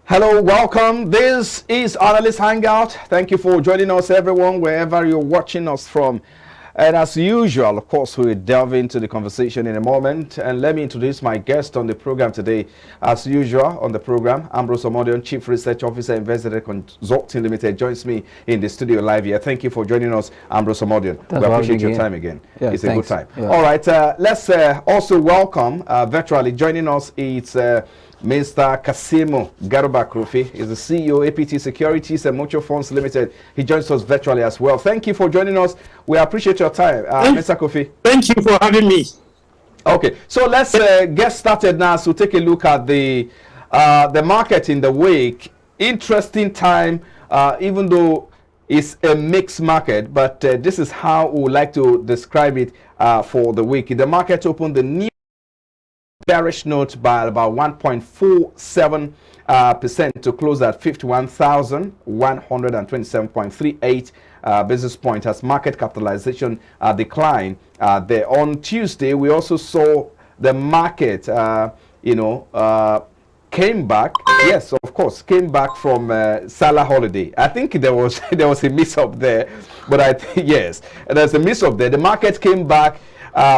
Hello, welcome. This is Analyst Hangout. Thank you for joining us, everyone, wherever you're watching us from. And as usual, of course, we'll delve into the conversation in a moment. And let me introduce my guest on the program today. As usual, on the program, Ambrose Omodion, Chief Research Officer, Investor Consulting Limited, joins me in the studio live here. Thank you for joining us, Ambrose Omodion. We appreciate your time again. Yeah, it's thanks. a good time. Yeah. All right, let's also welcome virtually joining us. It's Mr. Kasimo Garuba Kofi is the CEO, APT Securities and Mutual Funds Limited. He joins us virtually as well. Thank you for joining us. We appreciate your time, Mr. Kofi. Thank you for having me. Okay, so let's get started now. So take a look at the market in the week. Interesting time, even though it's a mixed market, but this is how we would like to describe it for the week. The market opened the new bearish note by about 1.47% to close at 51,127.38 basis points as market capitalization declined there. On Tuesday, we also saw the market, came back. Yes, of course, came back from Salah holiday. I think there was a miss up there, but I think yes, there's a miss up there. The market came back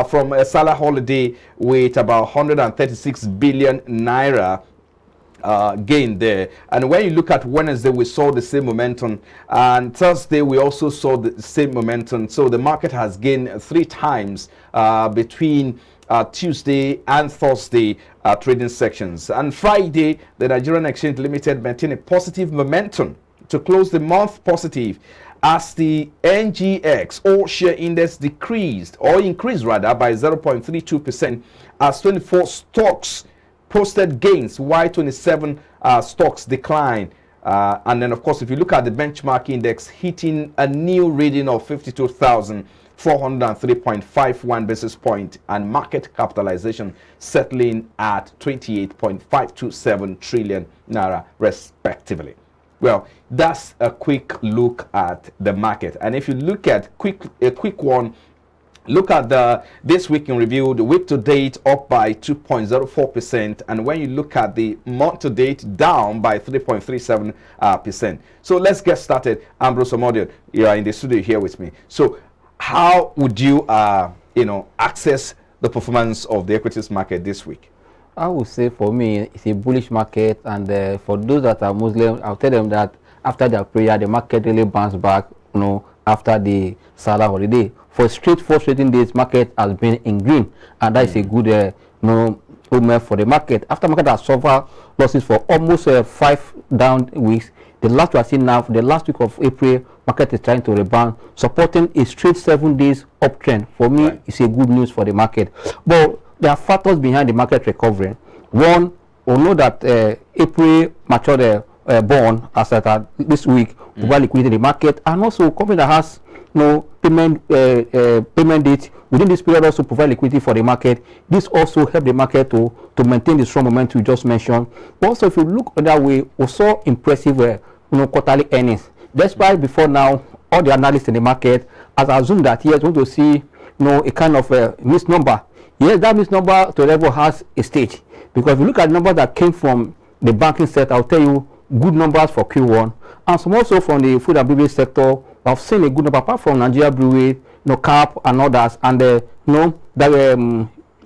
from a Salah holiday with about 136 billion naira gain there. And when you look at Wednesday, we saw the same momentum, and Thursday we also saw the same momentum. So the market has gained 3 times between Tuesday and Thursday trading sections. And Friday, the Nigerian Exchange Limited maintained a positive momentum to close the month positive, as the NGX all share index increased by 0.32%, as 24 stocks posted gains while 27 stocks declined. And then, of course, if you look at the benchmark index hitting a new reading of 52,403.51 basis point, and market capitalization settling at 28.527 trillion naira respectively. Well, that's a quick look at the market. And if you look at a quick one, look at this week in review, the week to date up by 2.04%, and when you look at the month to date, down by 3.37%. So let's get started. Ambrose Omodion, you are in the studio here with me. So how would you access the performance of the equities market this week? I would say for me, it's a bullish market, and for those that are Muslim, I'll tell them that after their prayer, the market really bounced back, after the Salah holiday. For straight 4 trading days, market has been in green, and that is a good omen for the market. After market has suffered losses for almost 5 down weeks, the last we are seeing now, the last week of April, market is trying to rebound, supporting a straight 7 days uptrend. For me, it's a good news for the market. But there are factors behind the market recovery. One, we know that April matured bond as at this week provide liquidity in the market, and also company that has payment date within this period also provide liquidity for the market. This also help the market to maintain the strong momentum you just mentioned. But also, if you look that way, we saw impressive quarterly earnings. Despite before now, all the analysts in the market has assumed that yes, we want to see a kind of missed number. Yes, that means number to level has a stage, because if you look at the numbers that came from the banking sector, I'll tell you good numbers for Q1, and some also from the food and beverage sector. I've seen a good number apart from Nigeria Brewery, CAP and others, and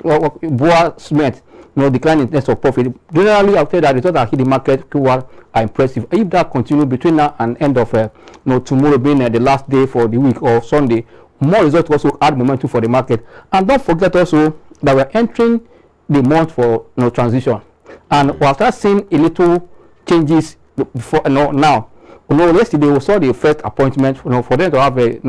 Boa Cement, decline in terms of profit. Generally, I'll tell you that the results that hit the market Q1 are impressive. If that continues between now and end of tomorrow being the last day for the week or Sunday, more results also add momentum for the market. And don't forget also that we're entering the month for transition, and we'll start seeing a little changes before now. Yesterday we saw the first appointment for them to have the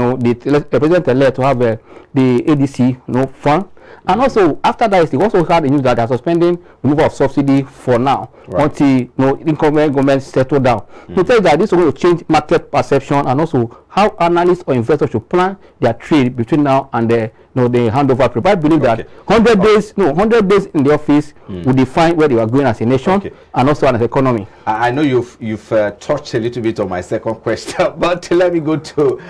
president-elect to have the ADC fund, and also after that they also had the news that they are suspending removal of subsidy for now until incumbent government settle down. To tell you that this is going to change market perception, and also how analysts or investors should plan their trade between now and the handover. I believe that 100 days in the office will define where they are going as a nation and also as an economy. I know you've touched a little bit on my second question, but let me go to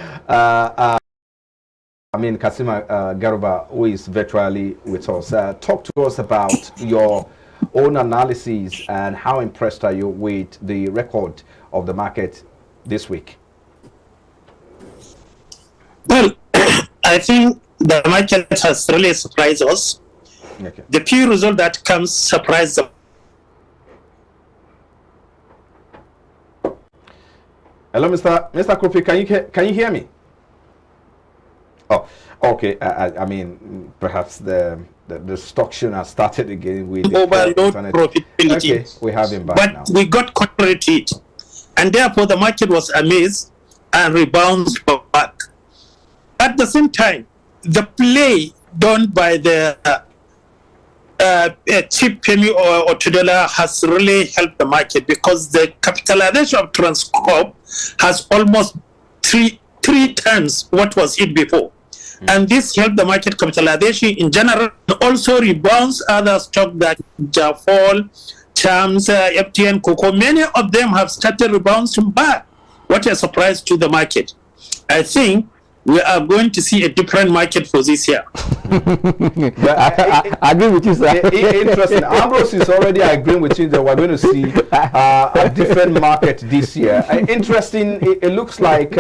Kasima Garuba, who is virtually with us. Talk to us about your own analysis, and how impressed are you with the record of the market this week? Well, I think the market has really surprised us. Okay. The few result that comes surprised them. Hello, Mr. Kofi, can you hear me? Oh, okay. I mean, perhaps the stock shouldn't have started again with overload profitability. Okay, we have him back but now. We got contrary to it, and therefore the market was amazed and rebounds back. At the same time, the play done by the cheap penny or $2 has really helped the market, because the capitalization of Transcorp has almost three times what was it before. And this helped the market capitalization in general. Also rebounds other stocks like Jafol, Chams, FTN, Cocoa. Many of them have started rebounding back. What a surprise to the market. I think we are going to see a different market for this year. I agree with you, sir. Interesting. Ambrose is already agreeing with you that we're going to see a different market this year. Interesting. It looks like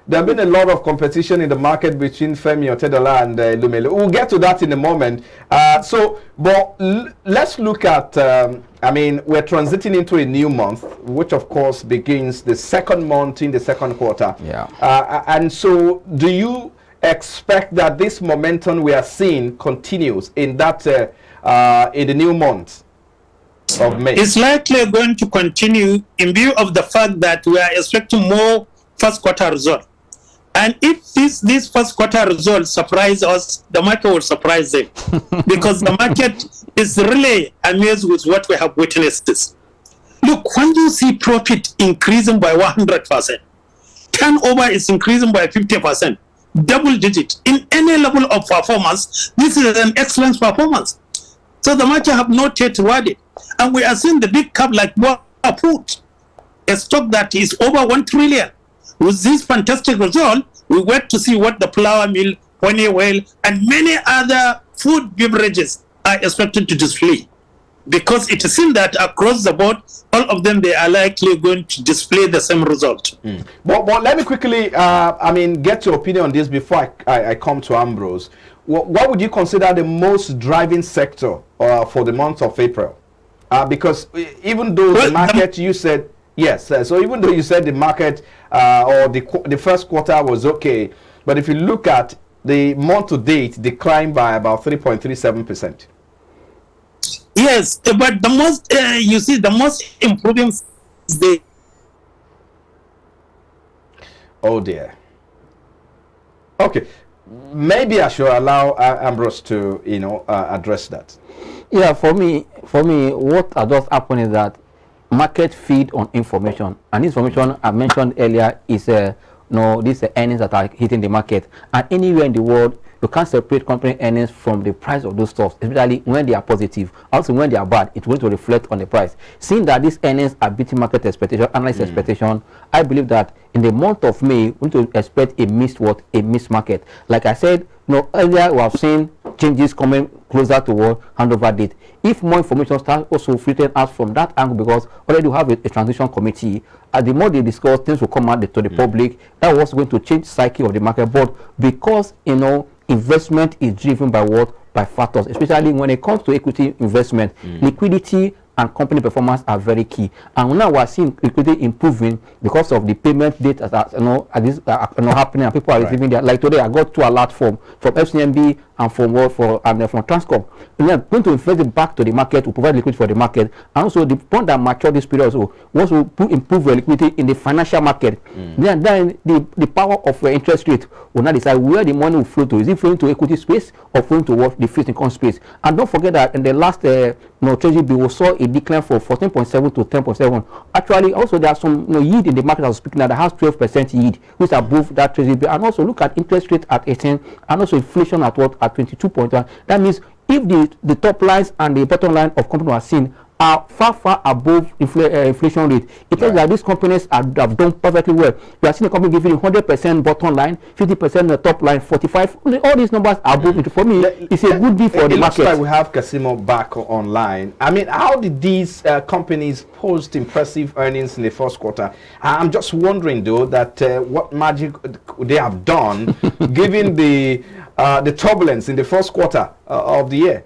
there have been a lot of competition in the market between Femi Otedola and Lumele. We'll get to that in a moment. But let's look at, I mean, we're transiting into a new month, which of course begins the second month in the second quarter. Yeah. And so do you expect that this momentum we are seeing continues in that, in the new month of May? It's likely going to continue in view of the fact that we are expecting more first quarter results. And if this first quarter results surprise us, the market will surprise them. Because the market is really amazed with what we have witnessed. Look, when you see profit increasing by 100%, turnover is increasing by 50%, double digit, in any level of performance, this is an excellent performance. So the market have not yet rewarded. And we are seeing the big cap like Food, a stock that is over 1 trillion. With this fantastic result, we wait to see what the flour mill, Honeywell, and many other food beverages are expected to display. Because it seems that across the board, all of them, they are likely going to display the same result. But let me quickly, get your opinion on this before I come to Ambrose. What would you consider the most driving sector for the month of April? Because even though the market, you said, yes, so even though you said the market or the first quarter was okay, but if you look at the month to date, declined by about 3.37%. Yes, but the most, the most improving is the... Oh dear. Okay, maybe I should allow Ambrose to, address that. Yeah, for me, what does happen is that market feed on information, and information I mentioned earlier is these earnings that are hitting the market, and anywhere in the world you can't separate company earnings from the price of those stocks, especially when they are positive. Also when they are bad, it's going to reflect on the price. Seeing that these earnings are beating market expectation, analyst expectation, I believe that in the month of May we need to expect a missed market. Like I said, earlier we have seen changes coming closer to handover date. If more information starts also filtering out from that angle, because already we have a transition committee, the more they discuss, things will come out to the public. That was going to change psyche of the market. But because investment is driven by by factors, especially when it comes to equity investment, liquidity and company performance are very key. And now we are seeing liquidity improving because of the payment data that happening, and people are receiving that. Like today, I got 2 alerts from FCMB and from Transcorp. We are going to invest it back to the market to provide liquidity for the market, and also the point that mature this period. Also, once we improve the liquidity in the financial market, then the power of interest rate will not decide where the money will flow to. Is it flowing to equity space or flowing to the fixed income space? And don't forget that in the last treasury bill, we saw a decline from 14.7 to 10.7. Actually, also there are some yield in the market I was speaking that has 12% yield, which is above that treasury bill. And also look at interest rate at 18, and also inflation at 22.1. That means if the top lines and the bottom line of company are seen are far above inflation rate. It tells that these companies have done perfectly well. You are seeing a company giving 100% bottom line, 50% the top line, 45. All these numbers are above it. For me, it's a good deal for the market. It looks like we have Casimo back online. I mean, how did these companies post impressive earnings in the first quarter? I'm just wondering, though, that what magic they have done, given the turbulence in the first quarter of the year.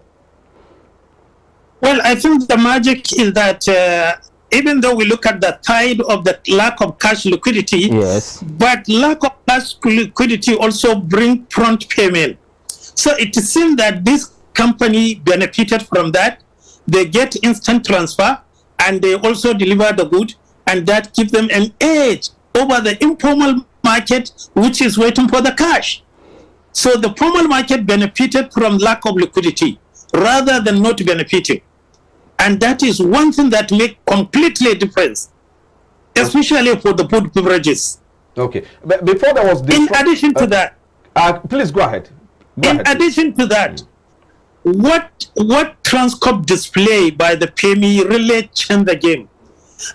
Well, I think the magic is that even though we look at the tide of the lack of cash liquidity, yes, but lack of cash liquidity also bring prompt payment. So it seems that this company benefited from that. They get instant transfer and they also deliver the good, and that gives them an edge over the informal market, which is waiting for the cash. So the formal market benefited from lack of liquidity rather than not benefiting. And that is one thing that makes completely a difference, especially for the food beverages. Okay. But before there was this... In addition to that... please go ahead. In addition to that, what Transcorp display by the PME really changed the game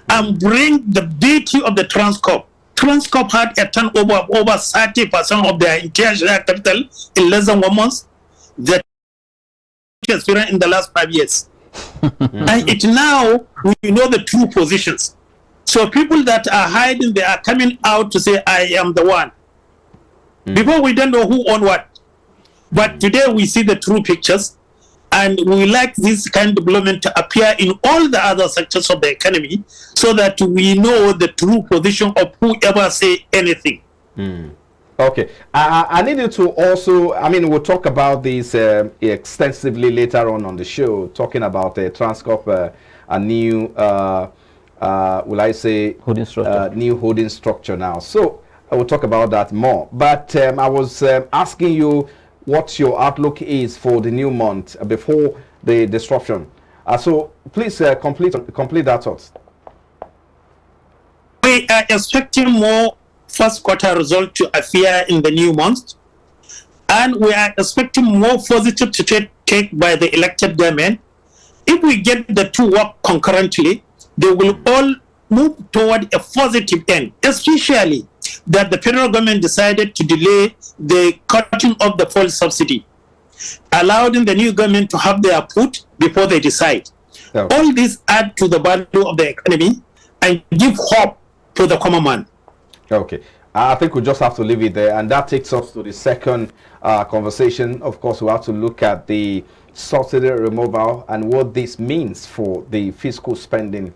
and bring the beauty of the Transcorp. Transcorp had a turnover of over 30% of their entire share capital in less than 1 month. That experience in the last 5 years. And it now we know the true positions. So people that are hiding, they are coming out to say, I am the one. Before we don't know who owned what. But today we see the true pictures, and we like this kind of development to appear in all the other sectors of the economy so that we know the true position of whoever say anything. Okay. I need you to also, I mean, we'll talk about this extensively later on the show, talking about Transcorp, a new, will I say, holding structure. New holding structure now. So I will talk about that more. But I was asking you what your outlook is for the new month before the disruption. So please complete that thought. We are expecting more first quarter result to appear in the new month, and we are expecting more positive to take by the elected government. If we get the two work concurrently, they will all move toward a positive end, especially that the federal government decided to delay the cutting of the fuel subsidy, allowing the new government to have their put before they decide. Okay. All this add to the value of the economy and give hope to the common man. Okay. I think we just have to leave it there, and that takes us to the second conversation. Of course, we have to look at the subsidy removal and what this means for the fiscal spending